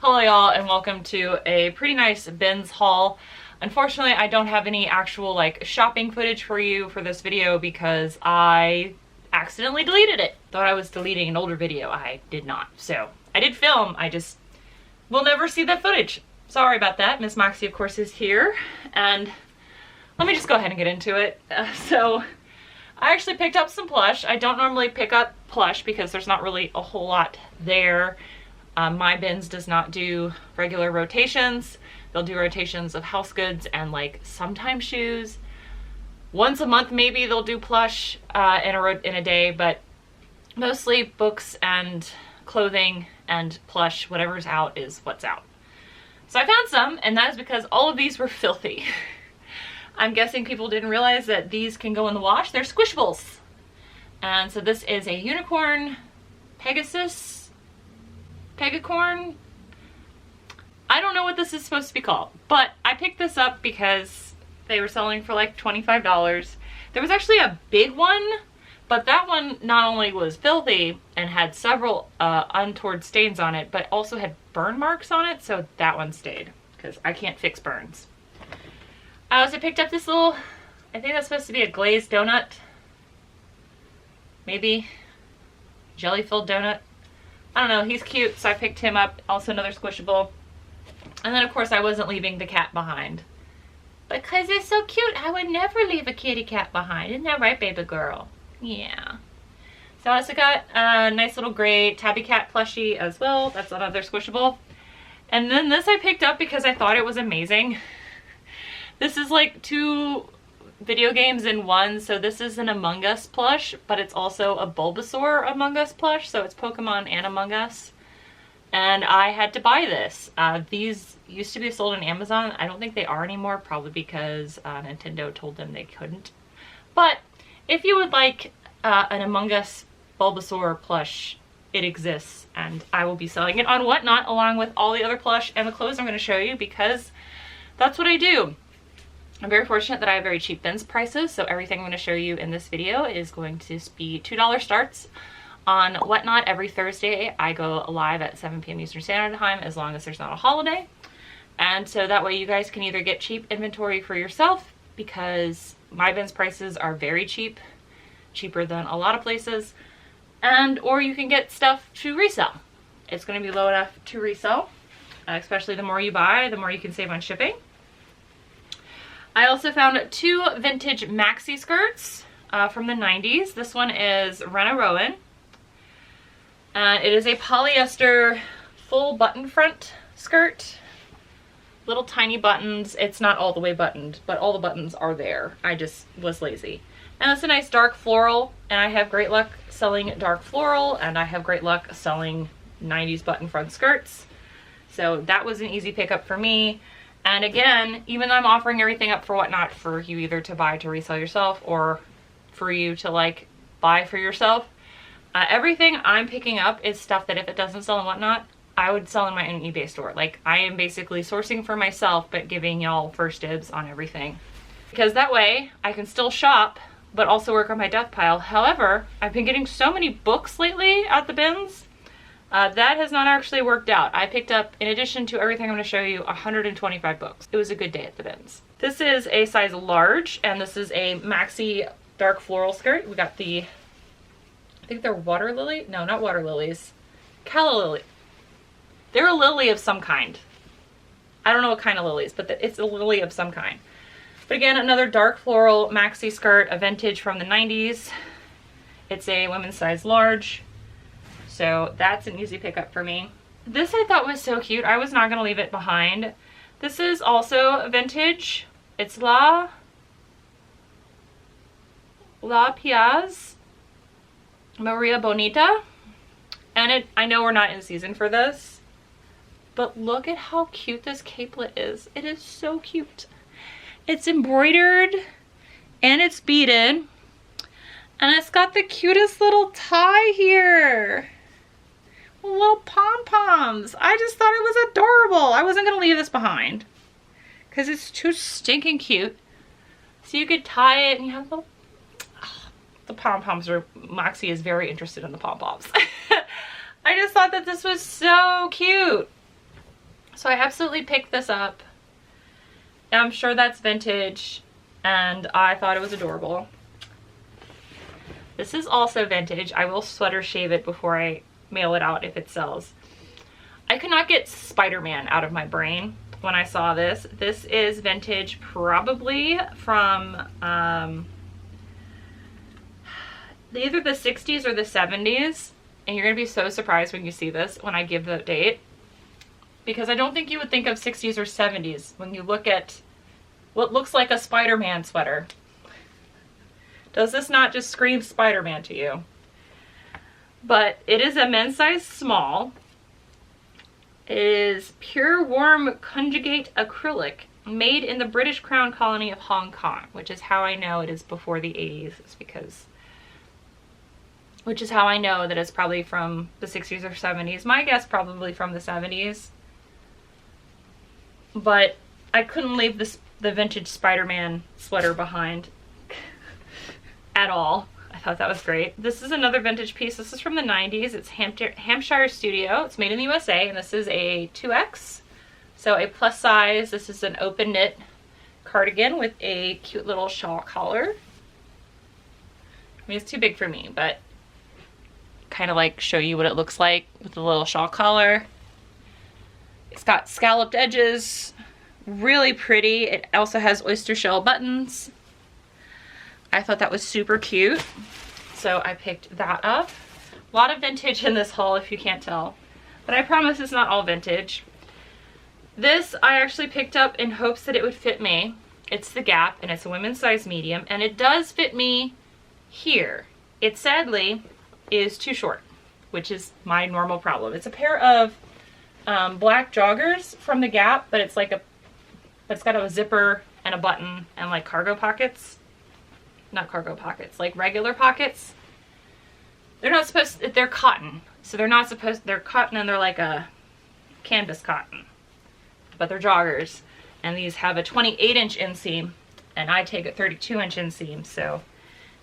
Hello y'all and welcome to a pretty nice bins haul. Unfortunately, I don't have any actual like shopping footage for you for this video because I accidentally deleted it. Thought I was deleting an older video. I did not. So I did film, I just will never see that footage. Sorry about that. Miss Moxie of course is here, and let me just go ahead and get into it. So I actually picked up some Plush. I don't normally pick up Plush because there's not really a whole lot there. My bins does not do regular rotations. They'll do rotations of house goods and like sometimes shoes. Once a month maybe they'll do Plush in a day, but mostly books and clothing and Plush, whatever's out is what's out. So I found some, and that is because all of these were filthy. I'm guessing people didn't realize that these can go in the wash. They're squishables. And so this is a unicorn Pegacorn. I don't know what this is supposed to be called, but I picked this up because they were selling for like $25. There was actually a big one, but that one not only was filthy and had several untoward stains on it, but also had burn marks on it, so that one stayed because I can't fix burns. I also picked up this little, I think that's supposed to be a glazed donut. Maybe jelly-filled donut. I don't know, he's cute, so I picked him up. Also another squishable. And then of course I wasn't leaving the cat behind. Because they're so cute, I would never leave a kitty cat behind. Isn't that right, baby girl? Yeah. So I also got a nice little gray tabby cat plushie as well. That's another squishable. And then this I picked up because I thought it was amazing. This is like 2 video games in one. So this is an Among Us plush, but it's also a Bulbasaur Among Us plush. So it's Pokemon and Among Us. And I had to buy this. These used to be sold on Amazon. I don't think they are anymore, probably because Nintendo told them they couldn't. But if you would like an Among Us Bulbasaur plush, it exists. And I will be selling it on Whatnot along with all the other plush and the clothes I'm going to show you because that's what I do. I'm very fortunate that I have very cheap bins prices, so everything I'm going to show you in this video is going to be $2 starts. On Whatnot every Thursday I go live at 7 p.m. Eastern Standard Time as long as there's not a holiday. And so that way you guys can either get cheap inventory for yourself because my bins prices are very cheap, cheaper than a lot of places, and or you can get stuff to resell. It's going to be low enough to resell, especially the more you buy, the more you can save on shipping. I also found 2 vintage maxi skirts from the 90s. This one is Rena Rowan. And it is a polyester full button front skirt. Little tiny buttons. It's not all the way buttoned, but all the buttons are there. I just was lazy. And it's a nice dark floral, and I have great luck selling dark floral, and I have great luck selling 90s button front skirts. So that was an easy pickup for me. And again, even though I'm offering everything up for Whatnot for you either to buy to resell yourself or for you to like buy for yourself, everything I'm picking up is stuff that if it doesn't sell on Whatnot, I would sell in my own eBay store. Like I am basically sourcing for myself, but giving y'all first dibs on everything. Because that way I can still shop, but also work on my death pile. However, I've been getting so many books lately at the bins. That has not actually worked out. I picked up, in addition to everything I'm going to show you, 125 books. It was a good day at the bins. This is a size large, and this is a maxi dark floral skirt. We got the, I think they're water lily? No, not water lilies. Calla lily. They're a lily of some kind. I don't know what kind of lilies, but it's a lily of some kind. But again, another dark floral maxi skirt, a vintage from the 90s. It's a women's size large. So that's an easy pickup for me. This I thought was so cute. I was not going to leave it behind. This is also vintage. It's La Piaz Maria Bonita. And I know we're not in season for this, but look at how cute this capelet is. It is so cute. It's embroidered and it's beaded. And it's got the cutest little tie here. Little pom-poms. I just thought it was adorable. I wasn't going to leave this behind because it's too stinking cute. So you could tie it and you have the pom-poms. Moxie is very interested in the pom-poms. I just thought that this was so cute. So I absolutely picked this up. I'm sure that's vintage, and I thought it was adorable. This is also vintage. I will sweater shave it before I mail it out if it sells. I could not get Spider-Man out of my brain when I saw this. This is vintage, probably from either the 60s or the 70s. And you're gonna be so surprised when you see this, when I give the date. Because I don't think you would think of 60s or 70s when you look at what looks like a Spider-Man sweater. Does this not just scream Spider-Man to you? But it is a men's size small. It is pure warm conjugate acrylic made in the British Crown colony of Hong Kong, which is how I know it is before the 80s. Which is how I know that it's probably from the 60s or 70s. My guess probably from the 70s. But I couldn't leave the vintage Spider-Man sweater behind at all. I thought that was great. This is another vintage piece. This is from the 90s. It's Hampshire Studio. It's made in the USA, and this is a 2X. So a plus size. This is an open knit cardigan with a cute little shawl collar. I mean, it's too big for me, but kind of like show you what it looks like with the little shawl collar. It's got scalloped edges, really pretty. It also has oyster shell buttons. I thought that was super cute, so I picked that up. A lot of vintage in this haul, if you can't tell, but I promise it's not all vintage. This I actually picked up in hopes that it would fit me. It's the Gap, and it's a women's size medium, and it does fit me here. It sadly is too short, which is my normal problem. It's a pair of black joggers from the Gap, but it's got a zipper and a button and like cargo pockets. Not cargo pockets, like regular pockets. They're not supposed to, they're cotton. So they're cotton, and they're like a canvas cotton. But they're joggers. And these have a 28-inch inseam, and I take a 32-inch inseam. So,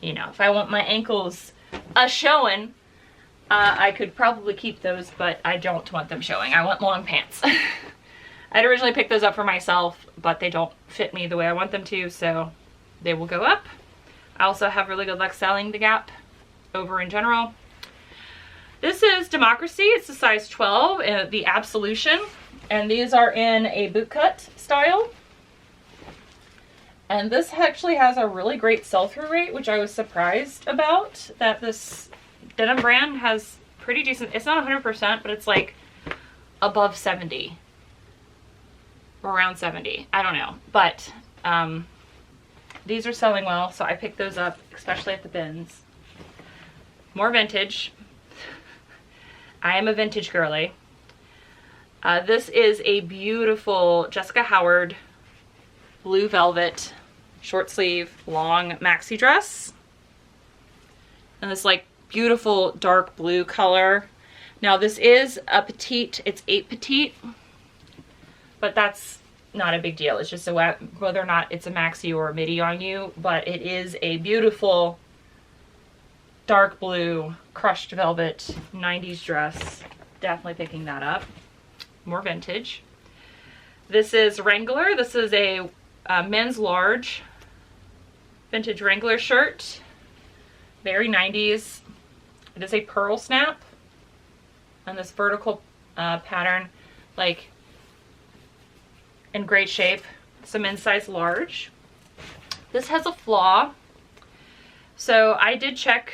you know, if I want my ankles showing, I could probably keep those, but I don't want them showing. I want long pants. I'd originally picked those up for myself, but they don't fit me the way I want them to, so they will go up. I also have really good luck selling the Gap over in general. This is Democracy. It's a size 12, the Absolution, and these are in a bootcut style. And this actually has a really great sell-through rate, which I was surprised about, that this denim brand has pretty decent. It's not 100%, but it's like above 70. Around 70. I don't know. But these are selling well, so I picked those up, especially at the bins. More vintage. I am a vintage girly. This is a beautiful Jessica Howard blue velvet short sleeve long maxi dress. And this like beautiful dark blue color. Now this is a petite, it's 8 petite, but that's not a big deal. It's just whether or not it's a maxi or a midi on you, but it is a beautiful dark blue crushed velvet 90s dress. Definitely picking that up. More vintage. This is Wrangler. This is a men's large vintage Wrangler shirt. Very 90s. It is a pearl snap and this vertical pattern, like in great shape. It's a men's size large. This has a flaw. So I did check,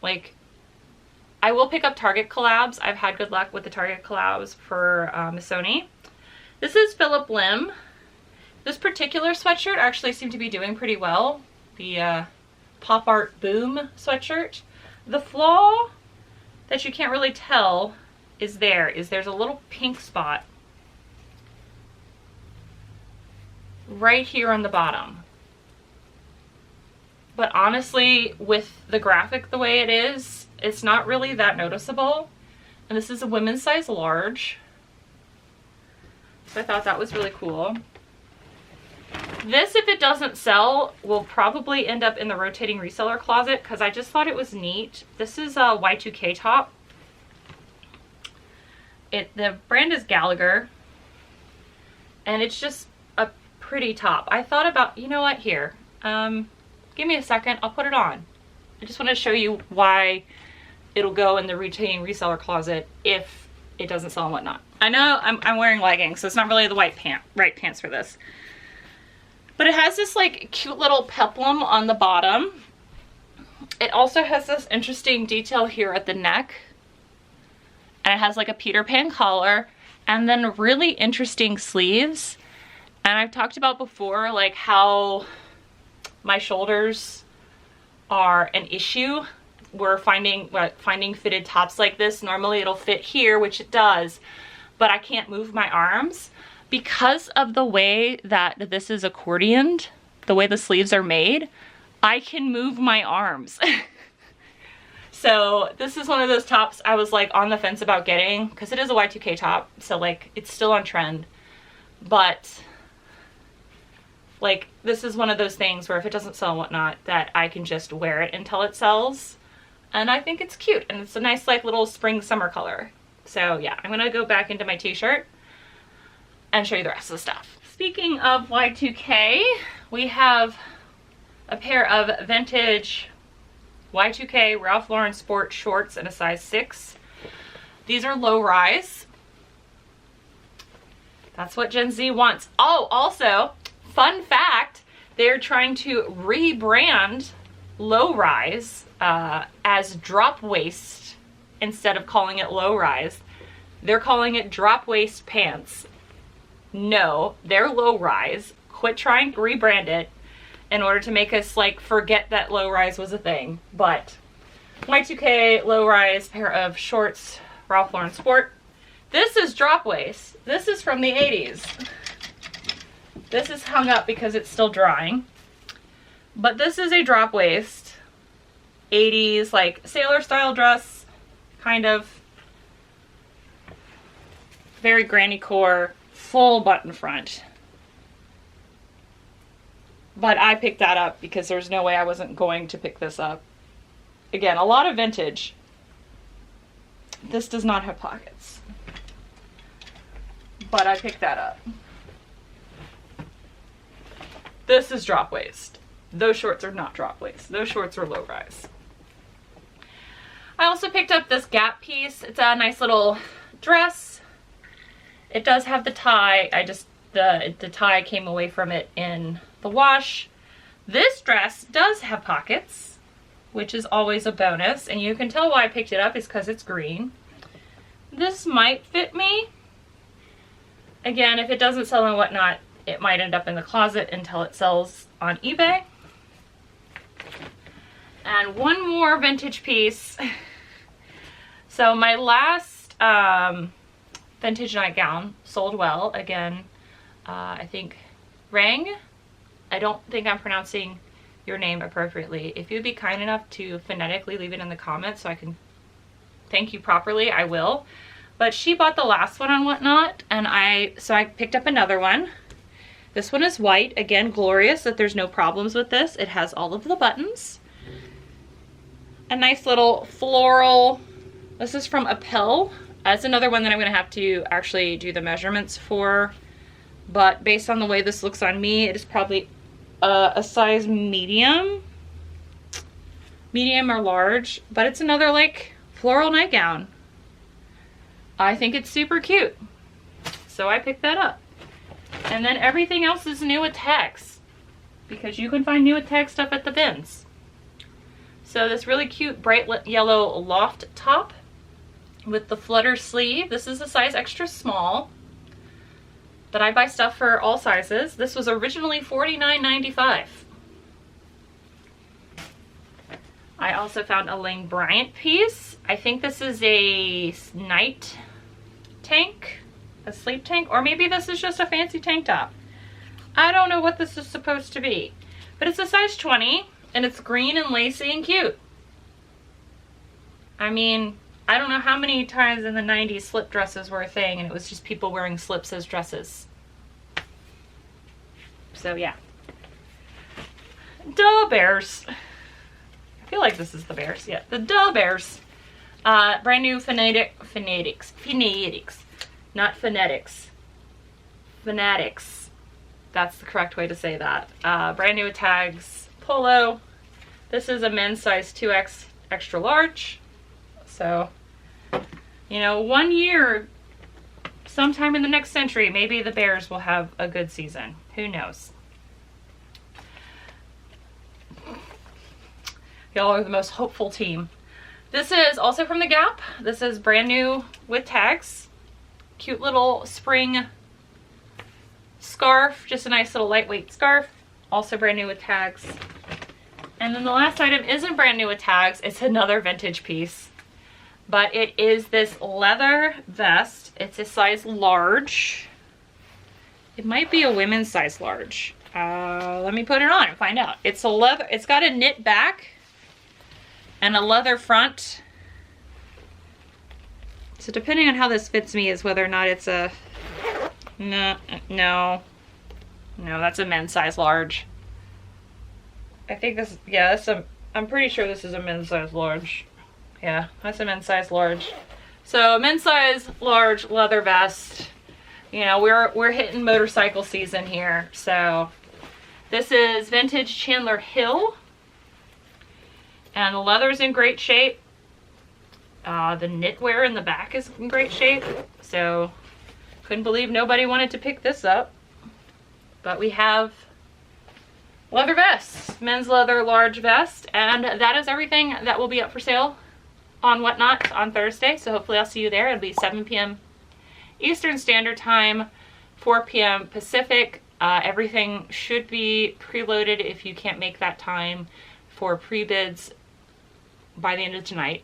like, I will pick up Target collabs. I've had good luck with the Target collabs for Missoni. This is Philip Lim. This particular sweatshirt actually seemed to be doing pretty well. The Pop Art Boom sweatshirt. The flaw that you can't really tell is there's a little pink spot right here on the bottom. But honestly, with the graphic the way it is, it's not really that noticeable. And this is a women's size large. So I thought that was really cool. This, if it doesn't sell, will probably end up in the rotating reseller closet because I just thought it was neat. This is a Y2K top. The brand is Gallagher. and it's just a pretty top. I thought about, you know what, here, give me a second, I'll put it on. I just want to show you why it'll go in the retaining reseller closet if it doesn't sell and whatnot. I know I'm wearing leggings, so it's not really the right pants for this. But it has this like cute little peplum on the bottom. It also has this interesting detail here at the neck. And it has like a Peter Pan collar and then really interesting sleeves. And I've talked about before like how my shoulders are an issue. We're finding fitted tops like this. Normally it'll fit here, which it does, but I can't move my arms because of the way that this is accordioned, the way the sleeves are made. I can move my arms. So this is one of those tops I was like on the fence about getting because it is a Y2K top, so like it's still on trend, but like this is one of those things where if it doesn't sell and whatnot, that I can just wear it until it sells. And I think it's cute, and it's a nice like little spring summer color. So yeah, I'm gonna go back into my t-shirt and show you the rest of the stuff. Speaking of Y2K, we have a pair of vintage Y2K Ralph Lauren sport shorts in a size 6. These are low rise. That's what Gen Z wants. Oh, also, fun fact, they're trying to rebrand low rise as drop waist instead of calling it low rise. They're calling it drop waist pants. No, they're low rise. Quit trying to rebrand it in order to make us like forget that low rise was a thing. But Y2K low rise pair of shorts, Ralph Lauren sport. This is drop waist. This is from the 80s. This is hung up because it's still drying. But this is a drop waist, 80s like sailor style dress, kind of very granny core, full button front. But I picked that up because there's no way I wasn't going to pick this up. Again, a lot of vintage. This does not have pockets, but I picked that up. This is drop waist. Those shorts are not drop waist. Those shorts are low rise. I also picked up this Gap piece. It's a nice little dress. It does have the tie. The tie came away from it in the wash. This dress does have pockets, which is always a bonus, and you can tell why I picked it up is because it's green. This might fit me. Again, if it doesn't sell and whatnot, it might end up in the closet until it sells on eBay. And one more vintage piece. So my last vintage nightgown sold well. Again, I think Rang. I don't think I'm pronouncing your name appropriately. If you'd be kind enough to phonetically leave it in the comments so I can thank you properly, I will. But she bought the last one on Whatnot, and so I picked up another one. This one is white. Again, glorious that there's no problems with this. It has all of the buttons. A nice little floral. This is from Appel. That's another one that I'm going to have to actually do the measurements for. But based on the way this looks on me, it is probably a size medium. Medium or large. But it's another like floral nightgown. I think it's super cute. So I picked that up. And then everything else is new with text, because you can find new with text stuff at the bins. So this really cute bright yellow loft top with the flutter sleeve. This is a size extra small, but I buy stuff for all sizes. This was originally $49.95. I also found a Lane Bryant piece. I think this is a night tank, a sleep tank, or maybe this is just a fancy tank top. I don't know what this is supposed to be, but it's a size 20 and it's green and lacy and cute. I mean, I don't know how many times in the 90s slip dresses were a thing and it was just people wearing slips as dresses. So yeah. Duh Bears. I feel like this is the Bears. Yeah, the Duh Bears. Brand new phonetics. Not phonetics. Fanatics. That's the correct way to say that. Brand new with tags. Polo. This is a men's size 2X extra large. So, you know, 1 year, sometime in the next century, maybe the Bears will have a good season. Who knows? Y'all are the most hopeful team. This is also from the Gap. This is brand new with tags. Cute little spring scarf. Just a nice little lightweight scarf. Also brand new with tags. And then the last item isn't brand new with tags. It's another vintage piece. But it is this leather vest. It's a size large. It might be a women's size large. Let me put it on and find out. It's a leather. It's got a knit back and a leather front. So depending on how this fits me is whether or not it's a, no, that's a men's size large. I think this, yeah, I'm pretty sure this is a men's size large. Yeah, that's a men's size large. So men's size large leather vest. You know, we're hitting motorcycle season here. So this is vintage Chandler Hill. And the leather's in great shape. The knitwear in the back is in great shape. So couldn't believe nobody wanted to pick this up. But we have leather vests, men's leather large vest. And that is everything that will be up for sale on Whatnot on Thursday. So hopefully I'll see you there. It'll be 7 p.m. Eastern Standard Time, 4 p.m. Pacific. Everything should be preloaded if you can't make that time for pre-bids by the end of tonight,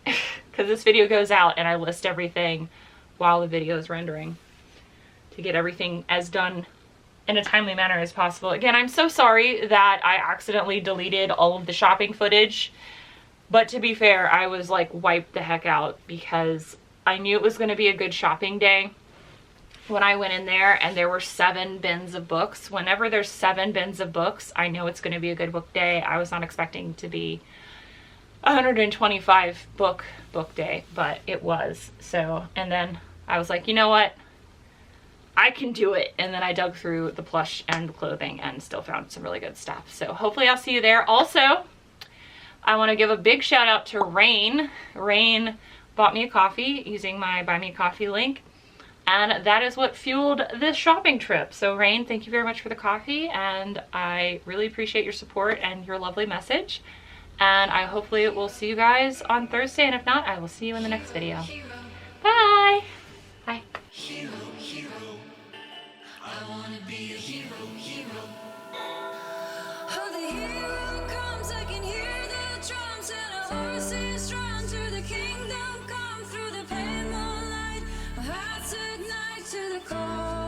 because this video goes out and I list everything while the video is rendering to get everything as done in a timely manner as possible. Again, I'm so sorry that I accidentally deleted all of the shopping footage, but to be fair, I was like wiped the heck out because I knew it was going to be a good shopping day when I went in there and there were 7 bins of books. Whenever there's 7 bins of books, I know it's going to be a good book day. I was not expecting to be 125 book day, but it was. So, and then I was like, you know what? I can do it. And then I dug through the plush and the clothing and still found some really good stuff. So hopefully I'll see you there. Also, I want to give a big shout out to Rain. Rain bought me a coffee using my Buy Me a Coffee link. And that is what fueled this shopping trip. So Rain, thank you very much for the coffee. And I really appreciate your support and your lovely message. And I hopefully will see you guys on Thursday. And if not, I will see you in the next video. Bye. Bye. Hero, hero. I wanna be a hero, hero. Oh, the hero comes, I can hear the drums and a horse is run to the kingdom come through the pale moonlight. Hearts ignite to the core.